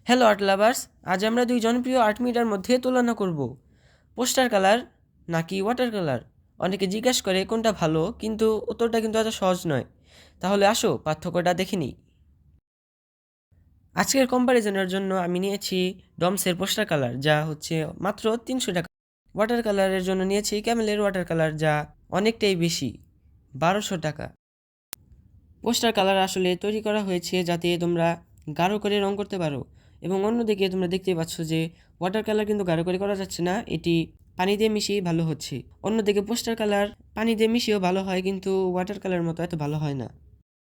Hello art lovers, আজ আমরা দুই জনপ্রিয় আর্ট মিডিয়ার মধ্যে তুলনা করব পোস্টার কালার নাকি ওয়াটার কালার। অনেকে জিজ্ঞাসা করে কোনটা ভালো, কিন্তু উত্তরটা কিন্তু এত সহজ নয়। তাহলে আসো পার্থক্যটা দেখে নিই। আজকের কম্প্যারিজনের জন্য আমি নিয়েছি ডমসের পোস্টার কালার, যা হচ্ছে মাত্র 300 টাকা। ওয়াটার কালারের জন্য নিয়েছি ক্যামেলের ওয়াটার কালার, যা অনেকটাই বেশি, 1200 টাকা। পোস্টার কালার আসলে তৈরি করা হয়েছে যাতে তোমরা গাঢ় করে রং করতে পারো, এবং অন্যদিকে তোমরা দেখতে পাচ্ছ যে ওয়াটার কালার কিন্তু গাঢ় করে করা যাচ্ছে না, এটি পানি দিয়ে মিশিয়ে ভালো হচ্ছে। অন্যদিকে পোস্টার কালার পানি দিয়ে মিশিয়েও ভালো হয়, কিন্তু ওয়াটার কালার মতো এত ভালো হয় না।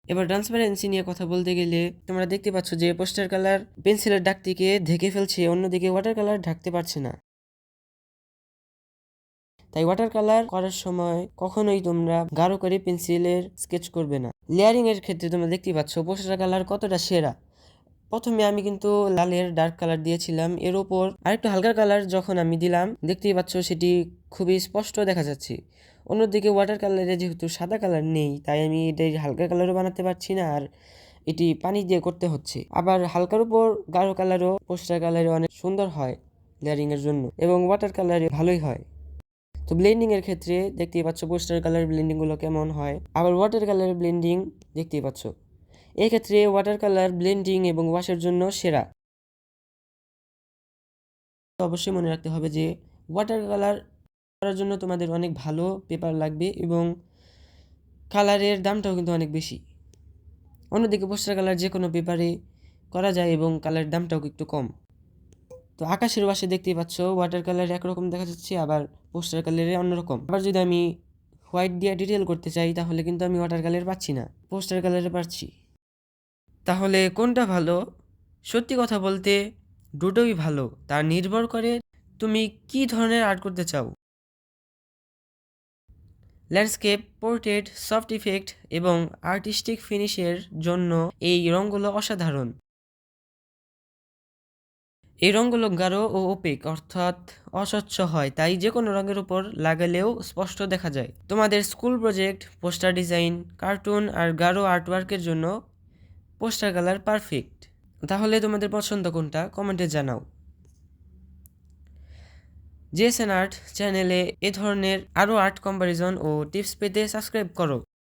এবার ট্রান্সপারেন্সি নিয়ে কথা বলতে গেলে তোমরা দেখতে পাচ্ছ যে পোস্টার কালার পেন্সিলের দাগটিকে ঢেকে ফেলছে, অন্যদিকে ওয়াটার কালার ঢাকতে পারছে না। তাই ওয়াটার কালার করার সময় কখনোই তোমরা গাঢ় করে পেন্সিলের স্কেচ করবে না। লেয়ারিং এর ক্ষেত্রে তোমরা দেখতে পাচ্ছ পোস্টার কালার কতটা সেরা। প্রথমে আমি কিন্তু লালের ডার্ক কালার দিয়েছিলাম, এর উপর আরেকটু হালকা কালার যখন আমি দিলাম দেখতেই পাচ্ছ সেটি খুবই স্পষ্ট দেখা যাচ্ছে। অন্যদিকে ওয়াটার কালারে যেহেতু সাদা কালার নেই, তাই আমি এটাই হালকা কালারও বানাতে পারছি না, আর এটি পানি দিয়ে করতে হচ্ছে। আবার হালকার উপর গাঢ় কালারও পোস্টার কালারে অনেক সুন্দর হয় লেয়ারিং এর জন্য, এবং ওয়াটার কালারে ভালোই হয়। তো ব্লেন্ডিং এর ক্ষেত্রে দেখতেই পাচ্ছ পোস্টার কালার ব্লেন্ডিং গুলো কেমন হয়, আবার ওয়াটার কালার ব্লেন্ডিং দেখতেই পাচ্ছ। এক্ষেত্রে ওয়াটার কালার ব্লেন্ডিং এবং ওয়াশের জন্য সেরা। অবশ্যই মনে রাখতে হবে যে ওয়াটার কালার করার জন্য তোমাদের অনেক ভালো পেপার লাগবে, এবং কালারের দামটাও কিন্তু অনেক বেশি। অন্যদিকে পোস্টার কালার যে কোনো পেপারে করা যায়, এবং কালারের দামটাও একটু কম। তো আকাশের ওয়াশে দেখতেই পাচ্ছ ওয়াটার কালার একরকম দেখা যাচ্ছে, আবার পোস্টার কালারে অন্যরকম। আবার যদি আমি হোয়াইট দিয়ে ডিটেল করতে চাই তাহলে কিন্তু আমি ওয়াটার কালার পাচ্ছি না, পোস্টার কালারে পাচ্ছি। তাহলে কোনটা ভালো? সত্যি কথা বলতে দুটোই ভালো, তা নির্ভর করে তুমি কি ধরনের আর্ট করতে চাও। ল্যান্ডস্কেপ, পোর্ট্রেট, সফট ইফেক্ট এবং আর্টিস্টিক ফিনিশের জন্য এই রঙগুলো অসাধারণ। এই রঙগুলো গাঢ় ও ওপেক অর্থাৎ অস্বচ্ছ হয়, তাই যে কোনো রঙের উপর লাগালেও স্পষ্ট দেখা যায়। তোমাদের school project, poster design, cartoon আর গাঢ় আর্টওয়ার্কের জন্য পোস্টার কালার পারফেক্ট। তাহলে তোমাদের পছন্দ কোনটা কমেন্টে জানাও। জেএসএন আর্ট চ্যানেলে এ ধরনের আরও আর্ট কম্প্যারিজন ও টিপস পেতে সাবস্ক্রাইব করো।